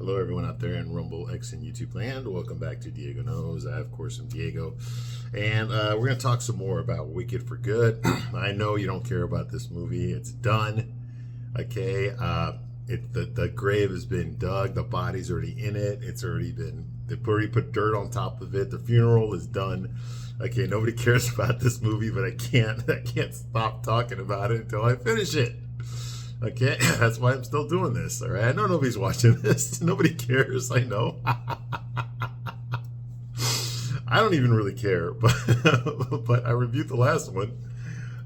Hello, everyone out there in Rumble, X, and YouTube land. Welcome back to Diego Knows. I, of course, am Diego. And we're going to talk some more about Wicked for Good. I know you don't care about this movie. It's done. Okay. The grave has been dug. The body's already in it. They've already put dirt on top of it. The funeral is done. Okay. Nobody cares about this movie, but I can't stop talking about it until I finish it. Okay, that's why I'm still doing this, all right? I know nobody's watching this. Nobody cares, I know. I don't even really care, but I reviewed the last one.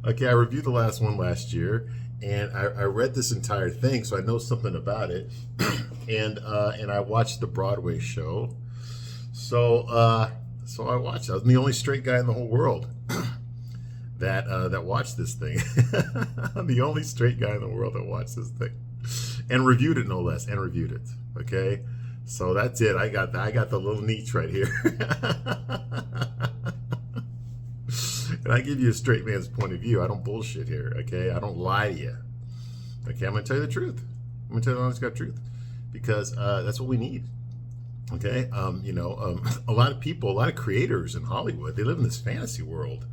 Okay, I reviewed the last one last year, and I read this entire thing, so I know something about it. and I watched the Broadway show. So I watched it. I was the only straight guy in the whole world that watched this thing. I'm the only straight guy in the world that watched this thing and reviewed it, no less, and reviewed it. Okay, so that's it. I got the little niche right here. And I give you a straight man's point of view. I don't bullshit here. Okay, I don't lie to you. Okay, I'm gonna tell you the truth. I'm gonna tell you the honest God truth, because that's what we need. Okay, a lot of people, a lot of creators in Hollywood, they live in this fantasy world.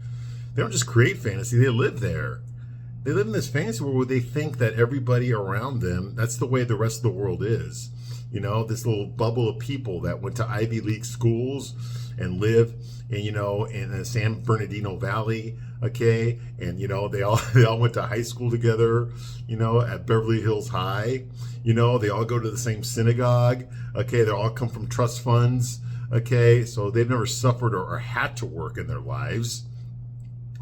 They don't just create fantasy, they live there. They live in this fantasy world where they think that everybody around them, that's the way the rest of the world is. You know, this little bubble of people that went to Ivy League schools and live in the San Bernardino Valley, okay? And, they all went to high school together, at Beverly Hills High. They all go to the same synagogue, okay? They all come from trust funds, okay? So they've never suffered or had to work in their lives.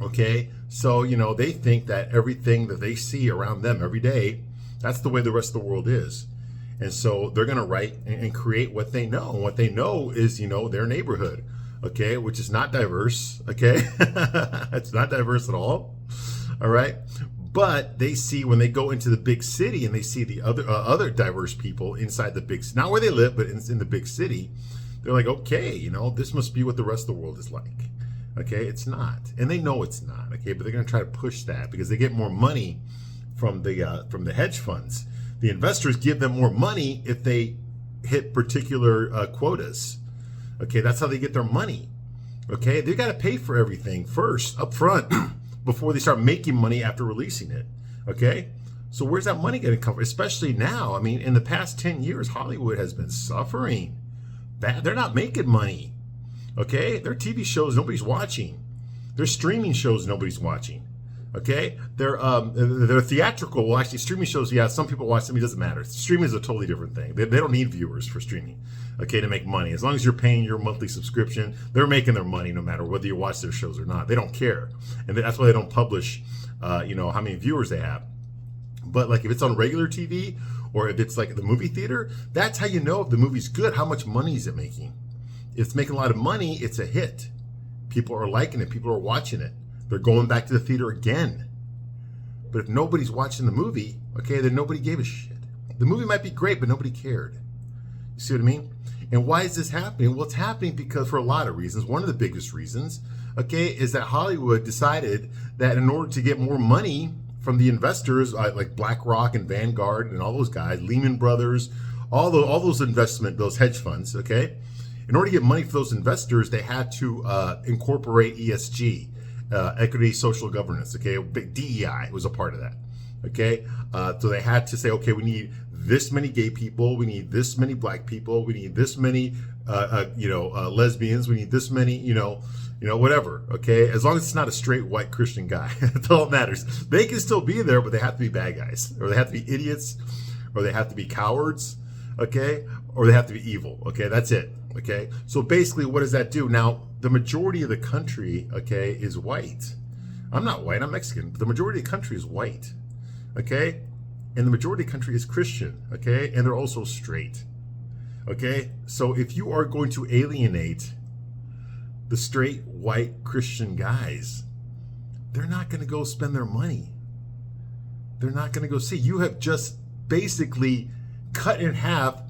Okay, so, they think that everything that they see around them every day, that's the way the rest of the world is. And so they're going to write and create what they know. And what they know is, their neighborhood, okay, which is not diverse, okay? It's not diverse at all, all right? But they see when they go into the big city and they see the other diverse people inside the big city, not where they live, but in the big city, they're like, okay, this must be what the rest of the world is like. Okay, it's not, and they know it's not. Okay, but they're going to try to push that because they get more money from the hedge funds. The investors give them more money if they hit particular quotas. Okay, that's how they get their money. Okay, they got to pay for everything first up front before they start making money after releasing it. Okay, so where's that money going to come from? Especially now. I mean, in the past 10 years, Hollywood has been suffering. They're not making money. Okay, their TV shows nobody's watching. Their streaming shows nobody's watching. Okay, they're theatrical. Well, actually, streaming shows, yeah, some people watch them. It doesn't matter. Streaming is a totally different thing. They don't need viewers for streaming. Okay, to make money. As long as you're paying your monthly subscription, they're making their money no matter whether you watch their shows or not. They don't care, and that's why they don't publish, how many viewers they have. But like if it's on regular TV or if it's like the movie theater, that's how you know if the movie's good. How much money is it making? If it's making a lot of money, it's a hit. People are liking it. People are watching it. They're going back to the theater again. But if nobody's watching the movie, okay, then nobody gave a shit. The movie might be great, but nobody cared. You see what I mean? And why is this happening? Well, it's happening because for a lot of reasons. One of the biggest reasons, okay, is that Hollywood decided that in order to get more money from the investors, like BlackRock and Vanguard and all those guys, Lehman Brothers, all those those hedge funds, okay, in order to get money for those investors, they had to incorporate ESG, equity, social governance. Okay, big DEI was a part of that. Okay, so they had to say, okay, we need this many gay people, we need this many black people, we need this many, lesbians, we need this many, whatever. Okay, as long as it's not a straight white Christian guy, that's all that matters. They can still be there, but they have to be bad guys, or they have to be idiots, or they have to be cowards. Okay, or they have to be evil. Okay, that's it. Okay, so basically what does that do? Now, the majority of the country, okay, is white. I'm not white, I'm Mexican, but the majority of the country is white. Okay, and the majority of the country is Christian. Okay, and they're also straight. Okay, so if you are going to alienate the straight white Christian guys, they're not going to go spend their money. They're not going to go see. You have just basically cut in half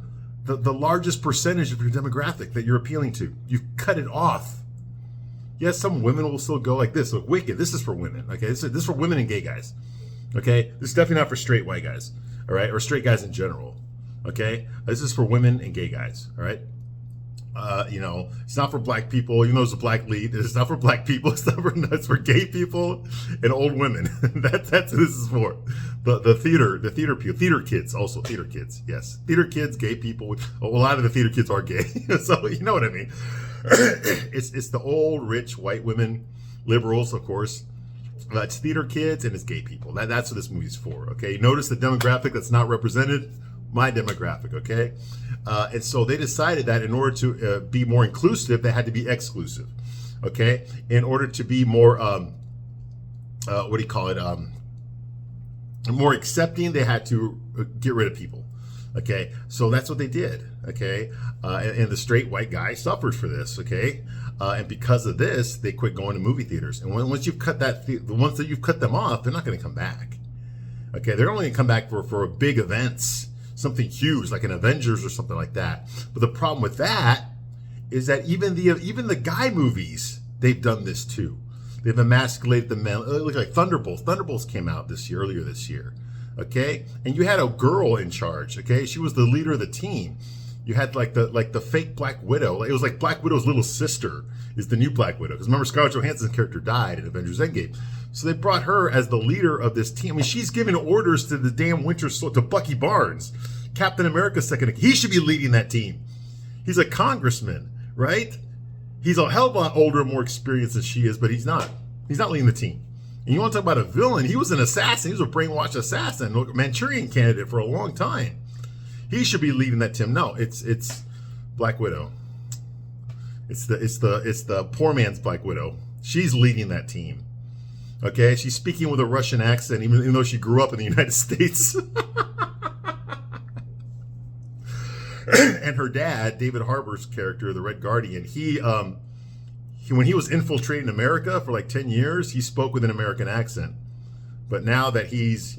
the largest percentage of your demographic that you're appealing to. You've cut it off. Yes, some women will still go like this. Look, Wicked, this is for women. Okay, this is for women and gay guys. Okay, this is definitely not for straight white guys. All right, or straight guys in general. Okay, this is for women and gay guys. All right. It's not for black people. Even though it's a black lead, it's not for black people. It's for gay people and old women. That's what this is for. The theater people, theater kids, also theater kids. Yes, theater kids, gay people. A lot of the theater kids are gay, so you know what I mean. It's the old rich white women, liberals, of course. It's theater kids and it's gay people. That's what this movie's for. Okay, notice the demographic that's not represented. My demographic, okay? And so they decided that in order to be more inclusive, they had to be exclusive, okay? In order to be more, more accepting, they had to get rid of people, okay? So that's what they did, okay? And the straight white guy suffered for this, okay? And because of this, they quit going to movie theaters. And once you've cut once that you've cut them off, they're not going to come back, okay? They're only going to come back for big events. Something huge like an Avengers or something like that. But the problem with that is that even the guy movies, they've done this too. They've emasculated the men. Look like Thunderbolts. Thunderbolts came out earlier this year. Okay, and you had a girl in charge. Okay, she was the leader of the team. You had like the fake Black Widow. It was like Black Widow's little sister is the new Black Widow. Because remember, Scarlett Johansson's character died in Avengers Endgame. So they brought her as the leader of this team. I mean, she's giving orders to the damn Winter Soldier, to Bucky Barnes, Captain America's second. He should be leading that team. He's a congressman, right? He's a hell of a lot older and more experienced than she is, but he's not. He's not leading the team. And you want to talk about a villain? He was an assassin. He was a brainwashed assassin, a Manchurian candidate for a long time. He should be leading that team. No, it's Black Widow. It's the poor man's Black Widow. She's leading that team. Okay, she's speaking with a Russian accent, even though she grew up in the United States. And her dad, David Harbour's character, the Red Guardian, he when he was infiltrating America for like 10 years, he spoke with an American accent. But now that he's,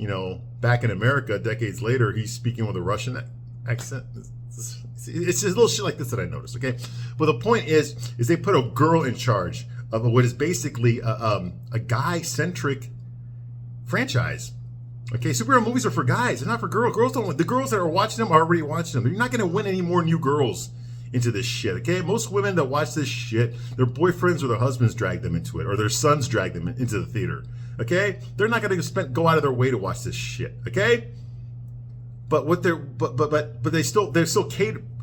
back in America decades later, he's speaking with a Russian accent. It's just little shit like this that I noticed, okay? But the point is they put a girl in charge of what is basically a guy-centric franchise. Okay, superhero movies are for guys. They're not for girls. The girls that are watching them are already watching them. You're not going to win any more new girls into this shit, okay? Most women that watch this shit, their boyfriends or their husbands drag them into it, or their sons drag them into the theater, okay? They're not going to go out of their way to watch this shit, okay? But they're still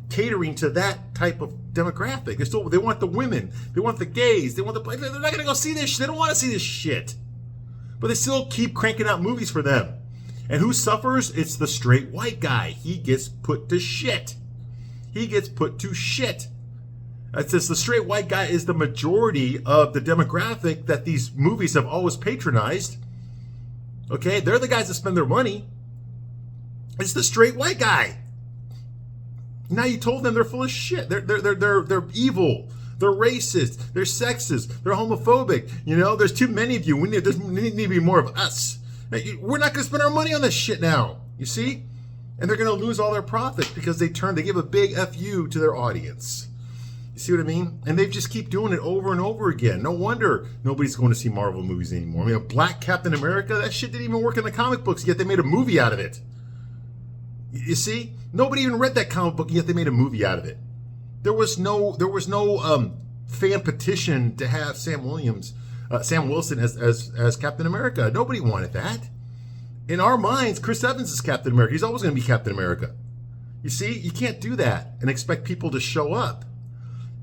catering to that type of demographic. They want the women, they want the gays, they're not going to go see this shit. They don't want to see this shit. But they still keep cranking out movies for them. And who suffers? It's the straight white guy. He gets put to shit. It's just the straight white guy is the majority of the demographic that these movies have always patronized. Okay, they're the guys that spend their money. It's the straight white guy. Now you told them they're full of shit. They're evil. They're racist. They're sexist. They're homophobic. There's too many of you. There need to be more of us. We're not going to spend our money on this shit now. You see? And they're going to lose all their profits because they give a big FU to their audience. You see what I mean? And they just keep doing it over and over again. No wonder nobody's going to see Marvel movies anymore. I mean, a black Captain America, that shit didn't even work in the comic books, yet they made a movie out of it. You see? Nobody even read that comic book, yet they made a movie out of it. There was no fan petition to have Sam Wilson as Captain America. Nobody wanted that. In our minds, Chris Evans is Captain America. He's always going to be Captain America. You see, you can't do that and expect people to show up.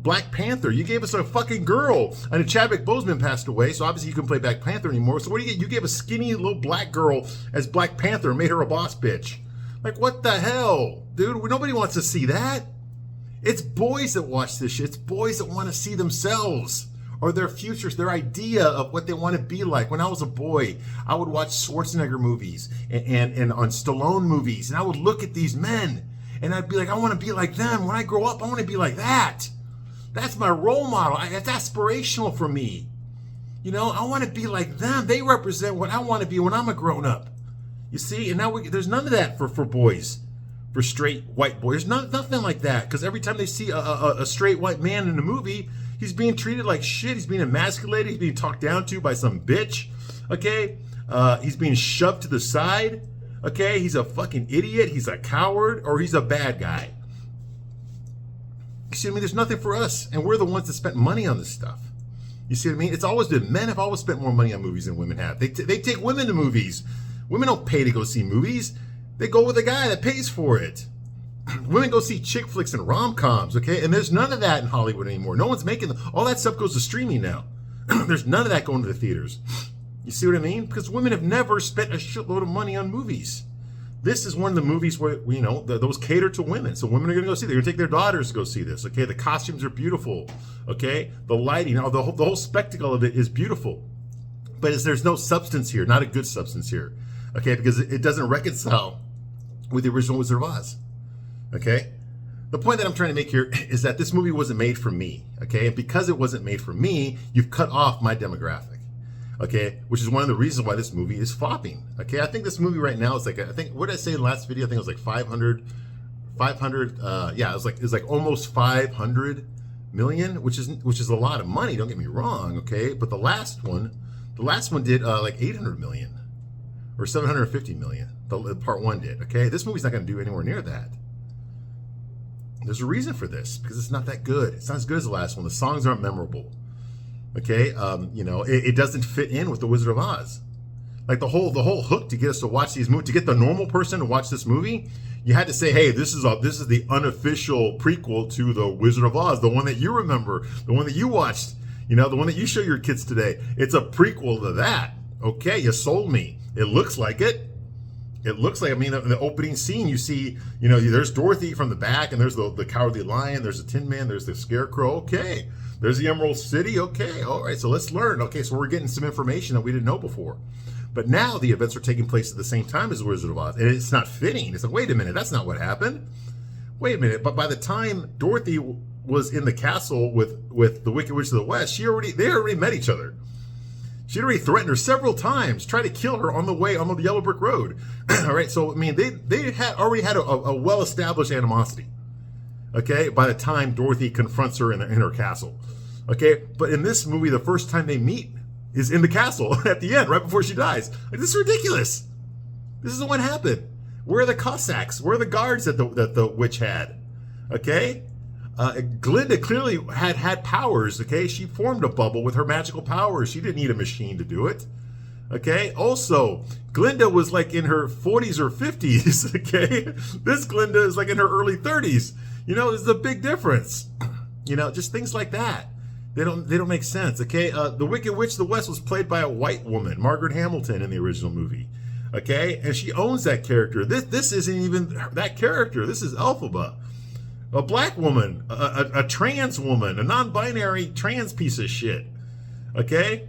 Black Panther, you gave us a fucking girl. And Chadwick Boseman passed away, so obviously you couldn't play Black Panther anymore. So what do you get? You gave a skinny little black girl as Black Panther and made her a boss bitch. Like, what the hell? Dude, nobody wants to see that. It's boys that watch this shit. It's boys that want to see themselves or their futures, their idea of what they want to be like. When I was a boy, I would watch Schwarzenegger movies and on Stallone movies, and I would look at these men, and I'd be like, I want to be like them. When I grow up, I want to be like that. That's my role model. That's aspirational for me. I want to be like them. They represent what I want to be when I'm a grown-up. You see? And now there's none of that for boys. For straight white boys. There's nothing like that. Because every time they see a straight white man in a movie, he's being treated like shit. He's being emasculated. He's being talked down to by some bitch. Okay? He's being shoved to the side. Okay, he's a fucking idiot, he's a coward, or he's a bad guy. You see what I mean? There's nothing for us, and we're the ones that spent money on this stuff. You see what I mean? It's always been, men have always spent more money on movies than women have. They take women to movies. Women don't pay to go see movies. They go with a guy that pays for it. Women go see chick flicks and rom-coms, okay? And there's none of that in Hollywood anymore. No one's making them. All that stuff goes to streaming now. There's none of that going to the theaters. You see what I mean? Because women have never spent a shitload of money on movies. This is one of the movies where, you know, those cater to women. So women are going to go see it. They're going to take their daughters to go see this, okay? The costumes are beautiful, okay? The lighting, the whole spectacle of it is beautiful. But there's no substance here, not a good substance here, okay? Because it doesn't reconcile with the original Wizard of Oz, okay? The point that I'm trying to make here is that this movie wasn't made for me, okay? And because it wasn't made for me, you've cut off my demographic. Okay, which is one of the reasons why this movie is flopping. Okay, I think this movie right now is like, I think, what did I say in the last video? I think it was like 500, yeah, it was like almost 500 million, which is a lot of money, don't get me wrong, okay? But the last one did like 800 million or 750 million, the part one did, okay? This movie's not gonna do anywhere near that. There's a reason for this, because it's not that good. It's not as good as the last one. The songs aren't memorable. Okay, you know, it doesn't fit in with the Wizard of Oz. Like the whole hook to get us to watch these movies, to get the normal person to watch this movie, you had to say, hey, this is the unofficial prequel to the Wizard of Oz, the one that you remember, the one that you watched, you know, the one that you show your kids today. It's a prequel to that. Okay, you sold me. It looks like it. It looks like, I mean, in the opening scene, you see, you know, there's Dorothy from the back, and there's the Cowardly Lion, there's the Tin Man, there's the Scarecrow. Okay. There's the Emerald City. Okay, all right, so let's learn. Okay, so we're getting some information that we didn't know before. But now the events are taking place at the same time as Wizard of Oz, and it's not fitting. It's like, wait a minute, that's not what happened. Wait a minute, but by the time Dorothy was in the castle with the Wicked Witch of the West, they already met each other. She'd already threatened her several times, tried to kill her on the way on the Yellow Brick Road. All right, so I mean, they had already had a well-established animosity. Okay, by the time Dorothy confronts her in her castle. Okay, but in this movie, the first time they meet is in the castle at the end, right before she dies. Like, this is ridiculous. This isn't what happened. Where are the Cossacks? Where are the guards that the witch had? Okay, Glinda clearly had powers. Okay, she formed a bubble with her magical powers. She didn't need a machine to do it. Okay, also, Glinda was like in her 40s or 50s. Okay, this Glinda is like in her early 30s. You know, there's a big difference. You know, just things like that. They don't make sense. Okay, the Wicked Witch of the West was played by a white woman, Margaret Hamilton, in the original movie. Okay, and she owns that character. This isn't even that character. This is Elphaba, a black woman, a trans woman, a non-binary trans piece of shit. Okay,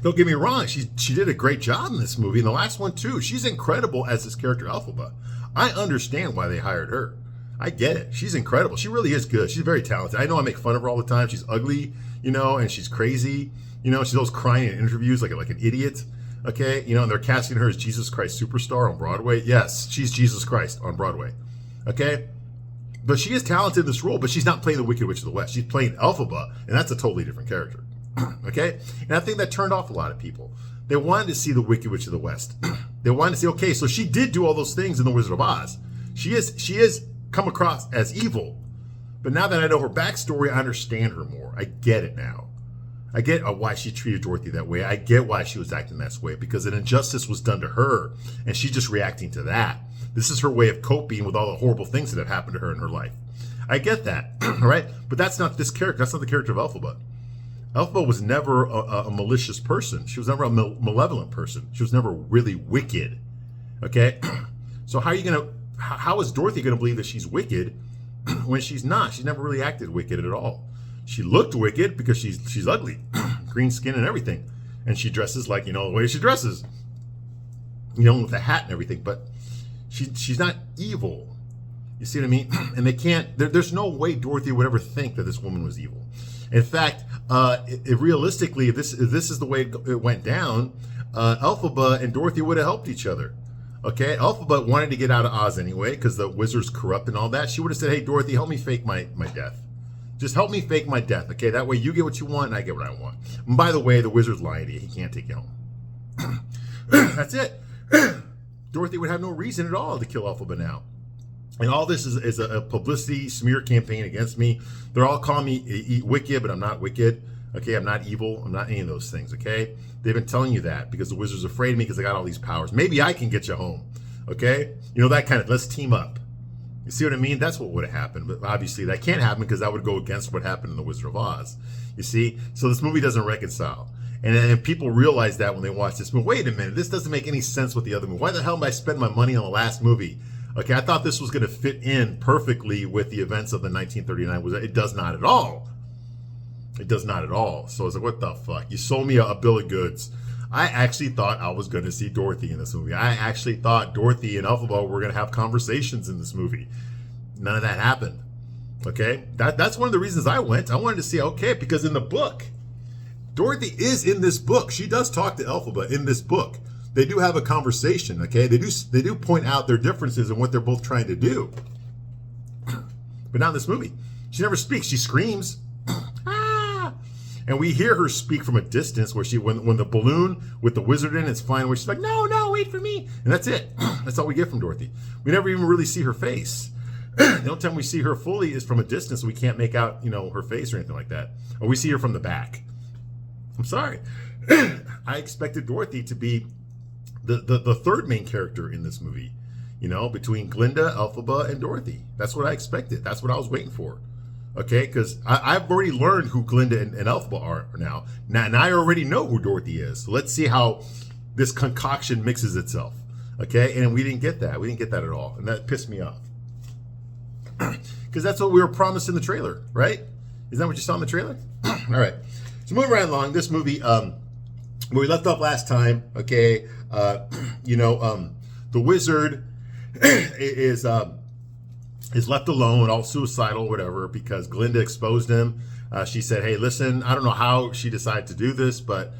don't get me wrong. She did a great job in this movie, and the last one too. She's incredible as this character Elphaba. I understand why they hired her. I get it. She's incredible. She really is good. She's very talented. I know I make fun of her all the time. She's ugly, you know, and she's crazy. You know, she's always crying in interviews like an idiot. Okay, you know, and they're casting her as Jesus Christ Superstar on Broadway. Yes, she's Jesus Christ on Broadway. Okay, but she is talented in this role, but she's not playing the Wicked Witch of the West. She's playing Elphaba, and that's a totally different character. Okay, and I think that turned off a lot of people. They wanted to see the Wicked Witch of the West. They wanted to see, okay, so she did do all those things in the Wizard of Oz. She is come across as evil, but now that I know her backstory, I understand her more. I get it now. I get why she treated Dorothy that way. I get why she was acting that way, because an injustice was done to her, and she's just reacting to that. This is her way of coping with all the horrible things that have happened to her in her life. I get that, all right? But that's not this character. That's not the character of Elphaba. Elphaba was never a malicious person. She was never a malevolent person. She was never really wicked, okay? So how is Dorothy going to believe that she's wicked when she's not? She's never really acted wicked at all. She looked wicked because she's ugly, green skin and everything, and she dresses like, you know, the way she dresses, you know, with a hat and everything. But she's not evil. You see what I mean? And they can't. There's no way Dorothy would ever think that this woman was evil. In fact, realistically, if this is the way it went down, Elphaba and Dorothy would have helped each other. Okay, Elphaba wanted to get out of Oz anyway because the wizard's corrupt and all that. She would have said, hey, Dorothy, help me fake my death. Just help me fake my death, okay? That way you get what you want and I get what I want. And by the way, the wizard's lying to you. He can't take you home. That's it. Dorothy would have no reason at all to kill Elphaba now. And all this is a publicity smear campaign against me. They're all calling me wicked, but I'm not wicked. Okay, I'm not evil. I'm not any of those things, okay? They've been telling you that because the wizard's afraid of me because I got all these powers. Maybe I can get you home, okay? You know, that kind of, let's team up. You see what I mean? That's what would have happened. But obviously that can't happen because that would go against what happened in The Wizard of Oz. You see? So this movie doesn't reconcile. And people realize that when they watch this movie. Wait a minute, this doesn't make any sense with the other movie. Why the hell am I spending my money on the last movie? Okay, I thought this was going to fit in perfectly with the events of the 1939. It does not at all. It does not at all. So I was like, what the fuck? You sold me a bill of goods. I actually thought I was going to see Dorothy in this movie. I actually thought Dorothy and Elphaba were going to have conversations in this movie. None of that happened. Okay? That's one of the reasons I went. I wanted to see, okay, because in the book, Dorothy is in this book. She does talk to Elphaba in this book. They do have a conversation, okay? They do point out their differences and what they're both trying to do. But not in this movie. She never speaks. She screams. Ah! And we hear her speak from a distance where when the balloon with the wizard in it's flying where she's like, no, wait for me. And that's it. That's all we get from Dorothy. We never even really see her face. The only time we see her fully is from a distance. So we can't make out, her face or anything like that. Or we see her from the back. I'm sorry. I expected Dorothy to be the third main character in this movie, between Glinda, Elphaba, and Dorothy. That's what I expected. That's what I was waiting for. Okay, because I've already learned who Glinda and Elphaba are now. And I already know who Dorothy is. So let's see how this concoction mixes itself. Okay, and we didn't get that. We didn't get that at all. And that pissed me off. Because that's what we were promised in the trailer, right? Isn't that what you saw in the trailer? All right. So moving right along, this movie, where we left off last time, okay, the wizard is left alone, all suicidal, whatever, because Glinda exposed him. She said, hey, listen, I don't know how she decided to do this, but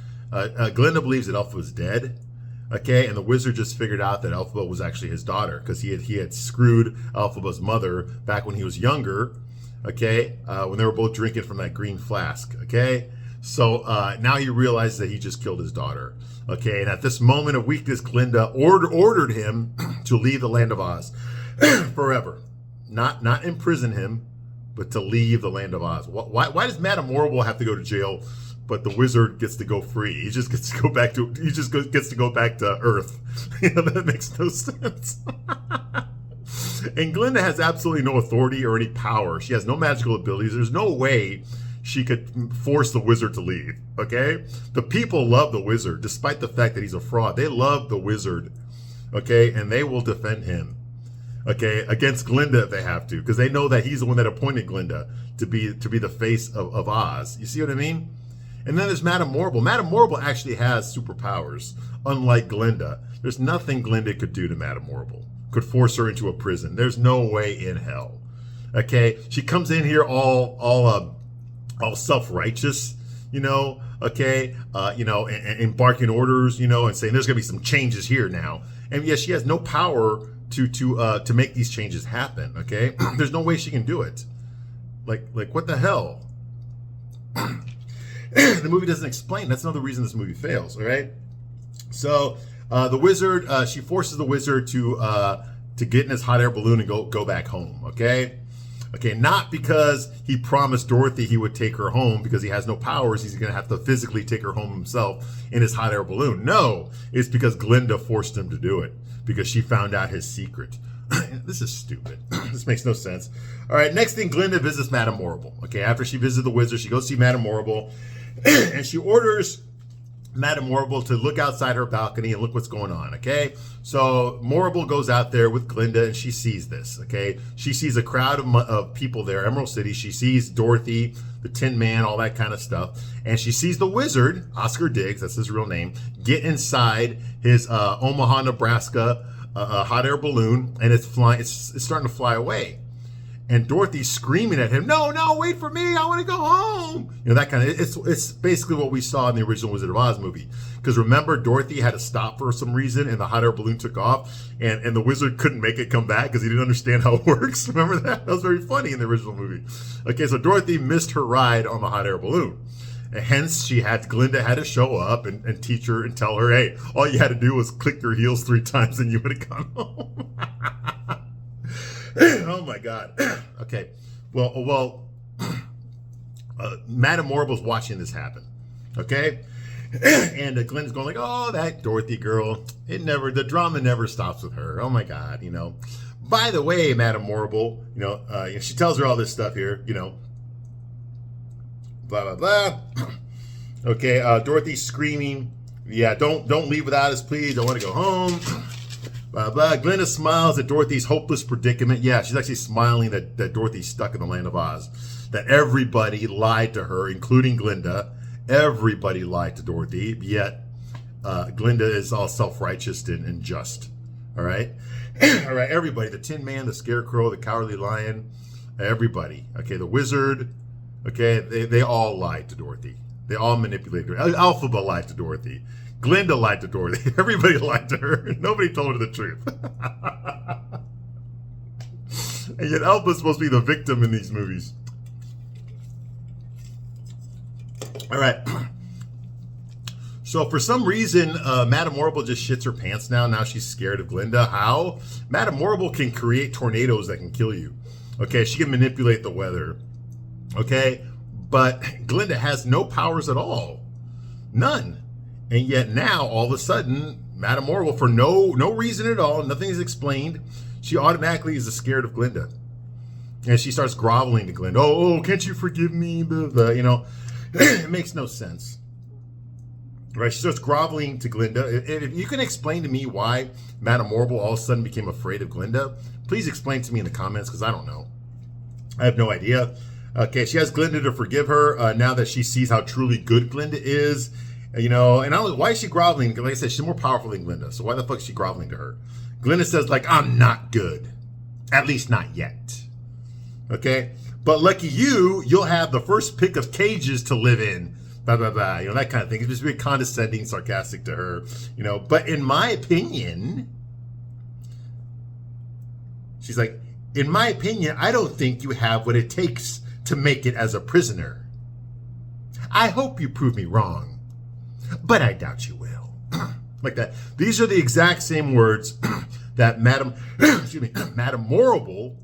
Glinda believes that Elphaba was dead, okay, and the wizard just figured out that Elphaba was actually his daughter, because he had screwed Elphaba's mother back when he was younger, okay, when they were both drinking from that green flask, okay? So now he realizes that he just killed his daughter. Okay, and at this moment of weakness, Glinda ordered him to leave the land of Oz forever. Not imprison him, but to leave the land of Oz. Why does Madame Morrible have to go to jail, but the wizard gets to go free? He just gets to go back to Earth. That makes no sense. And Glinda has absolutely no authority or any power. She has no magical abilities. There's no way she could force the wizard to leave, okay? The people love the wizard, despite the fact that he's a fraud. They love the wizard, okay? And they will defend him, okay, against Glinda if they have to, because they know that he's the one that appointed Glinda to be the face of Oz. You see what I mean? And then there's Madame Morrible. Madame Morrible actually has superpowers, unlike Glinda. There's nothing Glinda could do to Madame Morrible. Could force her into a prison. There's no way in hell, okay? She comes in here all self-righteous, okay, and barking orders, and saying there's gonna be some changes here now. And yes, she has no power to make these changes happen, okay? There's no way she can do it. Like what the hell? The movie doesn't explain. That's another reason this movie fails, all right? So the wizard, she forces the wizard to get in his hot air balloon and go back home, okay? Okay, not because he promised Dorothy he would take her home because he has no powers. He's going to have to physically take her home himself in his hot air balloon. No, it's because Glinda forced him to do it because she found out his secret. This is stupid. This makes no sense. All right, next thing, Glinda visits Madame Morrible. Okay, after she visits the wizard, she goes see Madame Morrible and she orders Madame Morrible to look outside her balcony and look what's going on, okay? So Morrible goes out there with Glinda and she sees this, okay? She sees a crowd of people there, Emerald City. She sees Dorothy, the Tin Man, all that kind of stuff. And she sees the wizard, Oscar Diggs, that's his real name, get inside his Omaha, Nebraska hot air balloon, and it's flying. It's starting to fly away. And Dorothy's screaming at him, no, wait for me, I want to go home. That kind of, it's basically what we saw in the original Wizard of Oz movie. Because remember, Dorothy had to stop for some reason, and the hot air balloon took off, and the wizard couldn't make it come back because he didn't understand how it works. Remember that? That was very funny in the original movie. Okay, so Dorothy missed her ride on the hot air balloon. And hence, Glinda had to show up and teach her and tell her, hey, all you had to do was click your heels 3 times and you would have gone home. Oh my God. Okay. Well, Madame Morrible's watching this happen. Okay. And Glinda's going like, oh, that Dorothy girl, the drama never stops with her. Oh my God, By the way, Madame Morrible, she tells her all this stuff here, blah, blah, blah. Okay, Dorothy's screaming, yeah, don't leave without us, please. I want to go home. Blah, blah. Glinda smiles at Dorothy's hopeless predicament. Yeah, she's actually smiling that Dorothy's stuck in the land of Oz. That everybody lied to her, including Glinda. Everybody lied to Dorothy, yet Glinda is all self-righteous and just. All right? All right, everybody. The Tin Man, the Scarecrow, the Cowardly Lion, everybody. Okay, the Wizard. Okay, they all lied to Dorothy. They all manipulated her. Elphaba lied to Dorothy. Glinda lied to Dorothy. Everybody lied to her. Nobody told her the truth. And yet Elpha's supposed to be the victim in these movies. All right. So for some reason, Madame Morrible just shits her pants now. Now she's scared of Glinda. How? Madame Morrible can create tornadoes that can kill you. Okay, she can manipulate the weather. Okay, but Glinda has no powers at all. None. And yet now, all of a sudden, Madame Morrible, for no reason at all, nothing is explained, she automatically is scared of Glinda. And she starts groveling to Glinda. Oh, can't you forgive me? Blah, blah, It makes no sense. Right? She starts groveling to Glinda. If you can explain to me why Madame Morrible all of a sudden became afraid of Glinda, please explain to me in the comments, because I don't know. I have no idea. Okay, she has Glinda to forgive her now that she sees how truly good Glinda is. And why is she groveling? Like I said, she's more powerful than Glinda. So why the fuck is she groveling to her? Glinda says, I'm not good. At least not yet. Okay? But lucky you'll have the first pick of cages to live in. Blah, blah, blah. That kind of thing. It's just very condescending, sarcastic to her. But in my opinion, she's like, in my opinion, I don't think you have what it takes to make it as a prisoner. I hope you prove me wrong, but I doubt you will. Like that. These are the exact same words that Madame Morrible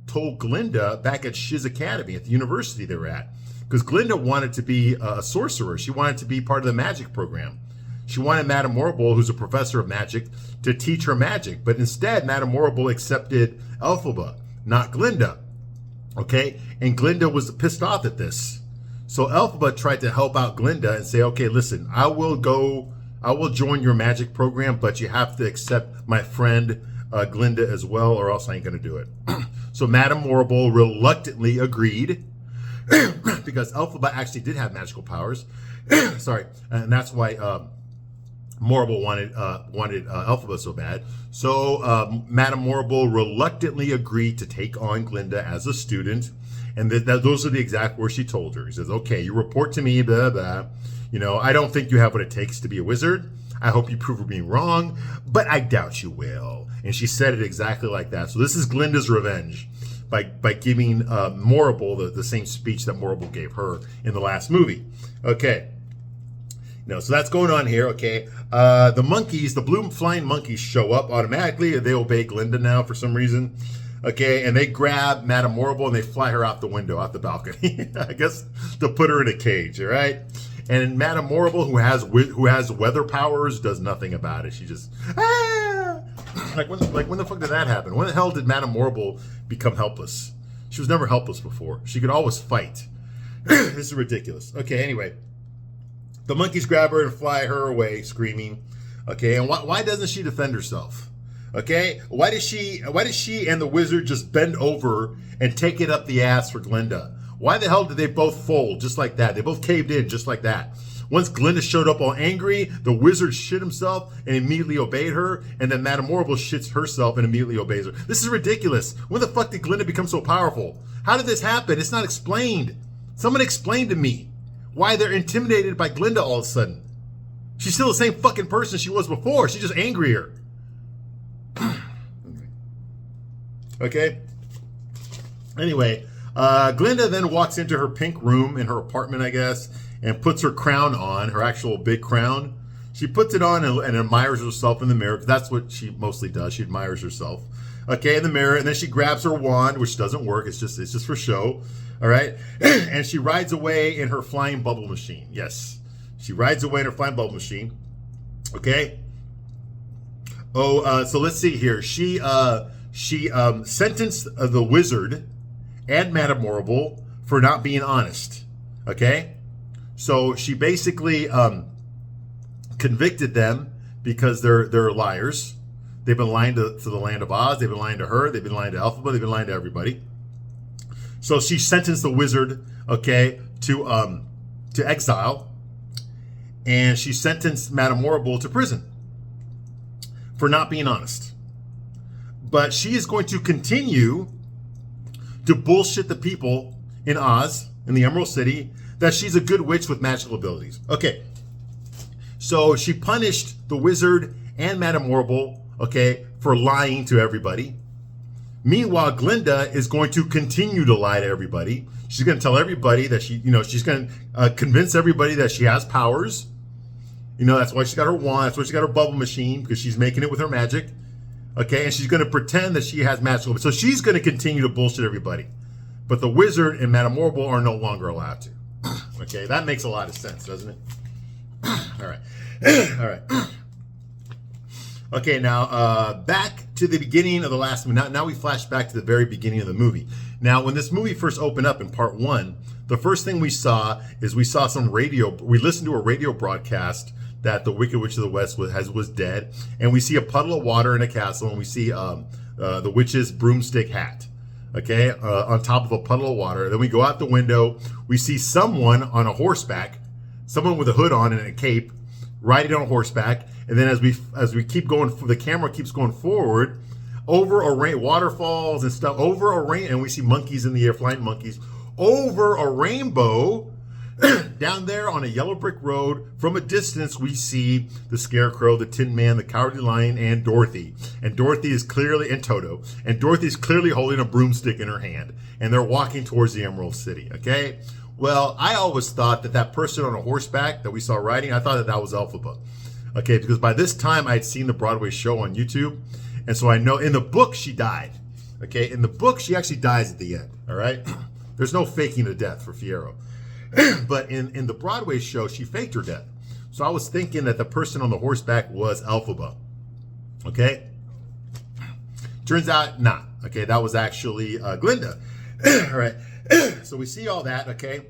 told Glinda back at Shiz Academy at the university they were at. Because Glinda wanted to be a sorcerer. She wanted to be part of the magic program. She wanted Madame Morrible, who's a professor of magic, to teach her magic. But instead, Madame Morrible accepted Elphaba, not Glinda. Okay? And Glinda was pissed off at this. So Elphaba tried to help out Glinda and say, okay, listen, I will join your magic program, but you have to accept my friend Glinda as well, or else I ain't going to do it. So Madame Morrible reluctantly agreed because Elphaba actually did have magical powers. Sorry. And that's why Morrible wanted Elphaba so bad. So Madame Morrible reluctantly agreed to take on Glinda as a student. And those are the exact words she told her. He says, okay, you report to me, blah, blah. I don't think you have what it takes to be a wizard. I hope you prove me wrong, but I doubt you will. And she said it exactly like that. So this is Glinda's revenge by giving Morrible the same speech that Morrible gave her in the last movie. Okay. So that's going on here, okay. The monkeys, the blue flying monkeys show up automatically. They obey Glinda now for some reason. Okay, and they grab Madame Morrible and they fly her out the window, out the balcony. I guess to put her in a cage, all right? And Madame Morrible, who has weather powers, does nothing about it. She just, when the fuck did that happen? When the hell did Madame Morrible become helpless? She was never helpless before. She could always fight. This is ridiculous. Okay, anyway. The monkeys grab her and fly her away, screaming. Okay, and why doesn't she defend herself? Okay, why does she and the wizard just bend over and take it up the ass for Glinda? Why the hell did they both fold just like that? They both caved in just like that. Once Glinda showed up all angry, the wizard shit himself and immediately obeyed her, and then Madame Morrible shits herself and immediately obeys her. This is ridiculous. When the fuck did Glinda become so powerful? How did this happen? It's not explained. Someone explain to me why they're intimidated by Glinda all of a sudden. She's still the same fucking person she was before. She's just angrier. Okay? Anyway, Glinda then walks into her pink room in her apartment, I guess, and puts her crown on, her actual big crown. She puts it on and admires herself in the mirror, because that's what she mostly does. She admires herself, okay, in the mirror, and then she grabs her wand, which doesn't work. It's just for show, all right? And she rides away in her flying bubble machine. Yes, she rides away in her flying bubble machine, okay? So let's see here. She sentenced the wizard and Madame Morrible for not being honest, okay? So she basically convicted them because they're liars. They've been lying to the land of Oz. They've been lying to her. They've been lying to Elphaba. They've been lying to everybody. So she sentenced the wizard, okay, to exile, and she sentenced Madame Morrible to prison for not being honest. But she is going to continue to bullshit the people in Oz, in the Emerald City, that she's a good witch with magical abilities. Okay, so she punished the wizard and Madame Morrible, okay, for lying to everybody. Meanwhile, Glinda is going to continue to lie to everybody. She's going to tell everybody that she's going to convince everybody that she has powers. That's why she got her wand. That's why she got her bubble machine, because she's making it with her magic. Okay, and she's going to pretend that she has magical. So she's going to continue to bullshit everybody. But the wizard and Madame Morrible are no longer allowed to. Okay, that makes a lot of sense, doesn't it? All right. All right. Okay, now back to the beginning of the last movie. Now we flash back to the very beginning of the movie. Now, when this movie first opened up in part 1, the first thing we saw some radio. We listened to a radio broadcast that the Wicked Witch of the West was dead, and we see a puddle of water in a castle, and we see the witch's broomstick hat, okay, on top of a puddle of water. Then we go out the window, we see someone on a horseback, someone with a hood on and a cape, riding on a horseback, and then as we keep going, the camera keeps going forward over a rain, waterfalls and stuff, over a rain, and we see monkeys in the air, flying monkeys, over a rainbow. Down there on a yellow brick road, from a distance, we see the Scarecrow, the Tin Man, the Cowardly Lion, and Dorothy. And Dorothy is clearly, and Toto. And Dorothy's clearly holding a broomstick in her hand. And they're walking towards the Emerald City, okay? Well, I always thought that person on a horseback that we saw riding, I thought that was Elphaba. Okay, because by this time, I had seen the Broadway show on YouTube. And so I know, in the book, she died. Okay, in the book, she actually dies at the end, all right? There's no faking a death for Fiyero. But in the Broadway show, she faked her death. So I was thinking that the person on the horseback was Elphaba. Okay? Turns out not. Okay, that was actually Glinda. All right. So we see all that, okay?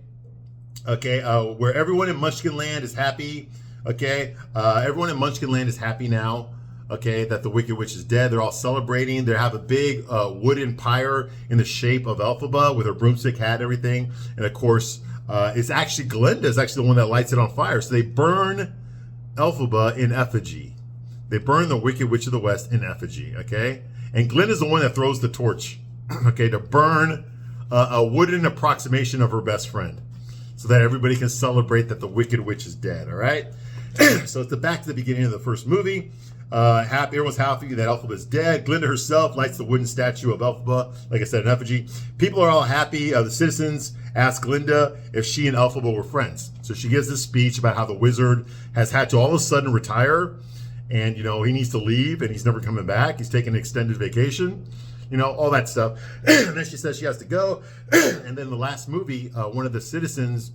Okay, where everyone in Munchkin Land is happy. Okay? Everyone in Munchkin Land is happy now. Okay, that the Wicked Witch is dead. They're all celebrating. They have a big wooden pyre in the shape of Elphaba with her broomstick hat and everything. And of course, it's actually Glinda is actually the one that lights it on fire. So they burn Elphaba in effigy. They burn the Wicked Witch of the West in effigy, okay? And Glinda's the one that throws the torch, okay, to burn a wooden approximation of her best friend so that everybody can celebrate that the Wicked Witch is dead, all right? So it's back to the beginning of the first movie. Everyone's happy that Elphaba is dead. Glinda herself lights the wooden statue of Elphaba, like I said, in effigy. People are all happy. The citizens ask Glinda if she and Elphaba were friends. So she gives this speech about how the wizard has had to all of a sudden retire, and he needs to leave, and he's never coming back. He's taking an extended vacation, all that stuff. And then she says she has to go. And then the last movie, one of the citizens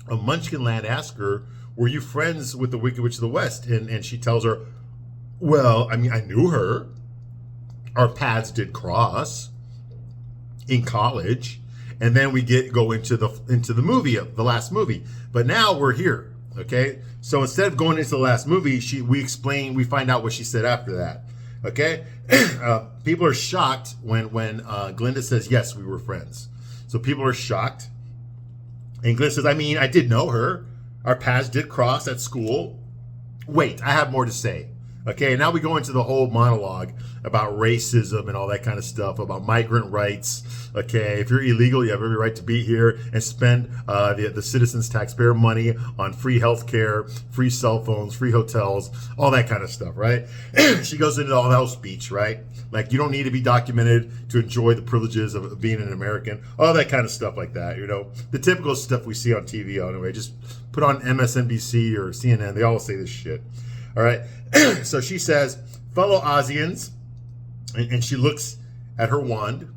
of Munchkin Land asks her, "Were you friends with the Wicked Witch of the West?" And she tells her, "Well, I mean, I knew her. Our paths did cross in college." And then we go into the movie, the last movie. But now we're here, okay? So instead of going into the last movie, we find out what she said after that, okay? People are shocked when Glinda says, "Yes, we were friends." So people are shocked. And Glinda says, "I mean, I did know her. Our paths did cross at school." Wait, I have more to say. Okay, now we go into the whole monologue about racism and all that kind of stuff, about migrant rights. Okay, if you're illegal, you have every right to be here and spend the citizens' taxpayer money on free health care, free cell phones, free hotels, all that kind of stuff, right? She goes into all that whole speech, right? Like, you don't need to be documented to enjoy the privileges of being an American, all that kind of stuff like that, you know? The typical stuff we see on TV anyway. Just put on MSNBC or CNN, they all say this shit. All right. So she says, fellow Ozians, and she looks at her wand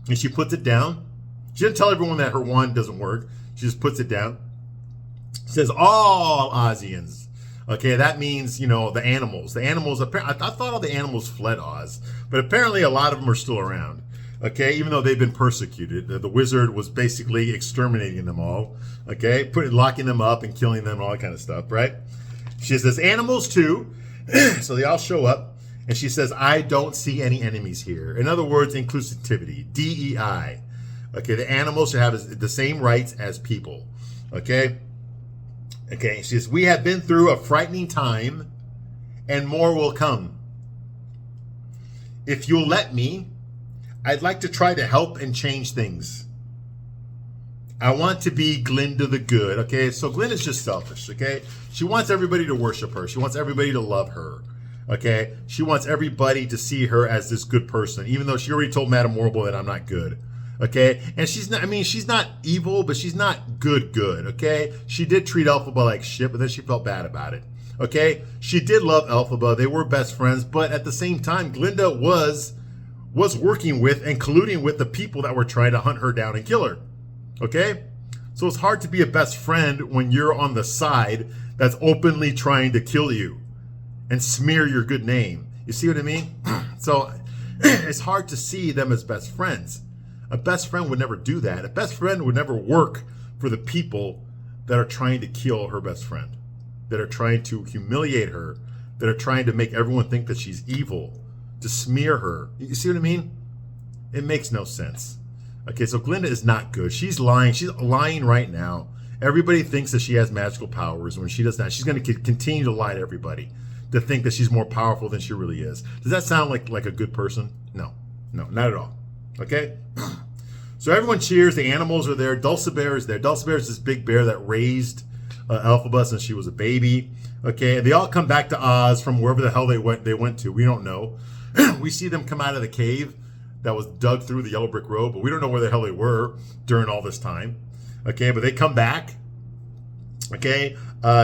and she puts it down. She doesn't tell everyone that her wand doesn't work. She just puts it down. Says all Ozians. Okay, that means, you know, the animals. The animals, I thought all the animals fled Oz, but apparently a lot of them are still around. Okay, even though they've been persecuted. The wizard was basically exterminating them all. Okay, locking them up and killing them and all that kind of stuff, right? She says, animals too. So they all show up. And she says, I don't see any enemies here. In other words, inclusivity, DEI. Okay, the animals should have the same rights as people. Okay? Okay, she says, we have been through a frightening time and more will come. If you'll let me, I'd like to try to help and change things. I want to be Glinda the Good, okay? So Glinda's just selfish, okay? She wants everybody to worship her. She wants everybody to love her, okay? She wants everybody to see her as this good person, even though she already told Madame Morrible that I'm not good, okay? And she's not, I mean, she's not evil, but she's not good, okay? She did treat Elphaba like shit, but then she felt bad about it, okay? She did love Elphaba. They were best friends, but at the same time, Glinda was working with and colluding with the people that were trying to hunt her down and kill her. Okay? So it's hard to be a best friend when you're on the side that's openly trying to kill you and smear your good name. You see what I mean? So it's hard to see them as best friends. A best friend would never do that. A best friend would never work for the people that are trying to kill her best friend, that are trying to humiliate her, that are trying to make everyone think that she's evil, to smear her. You see what I mean? It makes no sense. Okay, so Glinda is not good. She's lying. She's lying right now. Everybody thinks that she has magical powers when she does not. She's going to continue to lie to everybody, to think that she's more powerful than she really is. Does that sound like a good person? No, not at all. Okay? So everyone cheers. The animals are there. Dulcibert is there. Dulcibert is this big bear that raised Elphaba since she was a baby. Okay, and they all come back to Oz from wherever the hell they went to. We don't know. We see them come out of the cave that was dug through the Yellow Brick Road, but we don't know where the hell they were during all this time. Okay, but they come back. Okay,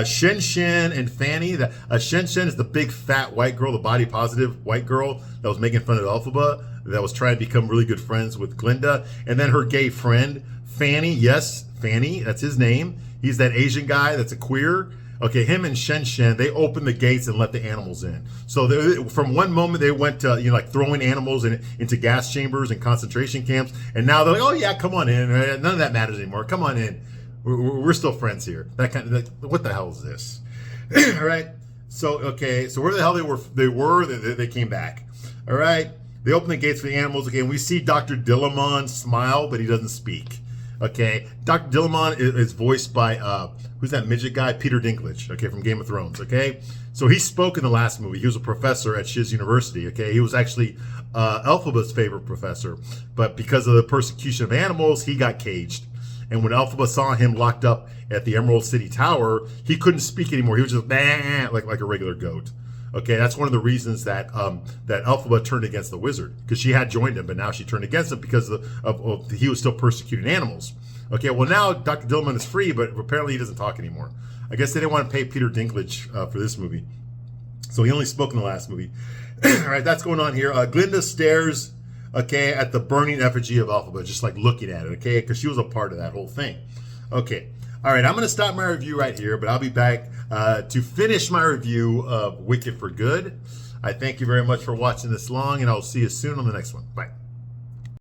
Shen Shen and Fanny. Shen Shen is the big fat white girl, the body positive white girl that was making fun of Elphaba, that was trying to become really good friends with Glinda. And then her gay friend, Fanny. Yes, Fanny, that's his name. He's that Asian guy that's a queer. Okay, him and Shen Shen, they opened the gates and let the animals in. So from one moment they went to, like throwing animals into gas chambers and concentration camps, and now they're like, oh yeah, come on in. None of that matters anymore. Come on in. We're still friends here. That kind of, what the hell is this? All right. So okay, so where the hell they came back. All right. They open the gates for the animals. Okay, and we see Dr. Dillamon smile, but he doesn't speak. Okay, Dr. Dillamon is voiced by who's that midget guy? Peter Dinklage. Okay, from Game of Thrones. Okay, so he spoke in the last movie. He was a professor at Shiz University. Okay, he was actually Elphaba's favorite professor, but because of the persecution of animals, he got caged. And when Elphaba saw him locked up at the Emerald City Tower, he couldn't speak anymore. He was just like a regular goat. Okay, that's one of the reasons that that Elphaba turned against the wizard, because she had joined him, but now she turned against him because of he was still persecuting animals. Okay, well now Dr. Dillamon is free, but apparently he doesn't talk anymore. I guess they didn't want to pay Peter Dinklage for this movie, so he only spoke in the last movie. All right, that's going on here. Glinda stares, okay, at the burning effigy of Elphaba, just like looking at it, okay, because she was a part of that whole thing. Okay. All right, I'm going to stop my review right here, but I'll be back to finish my review of Wicked for Good. I thank you very much for watching this long, and I'll see you soon on the next one. Bye.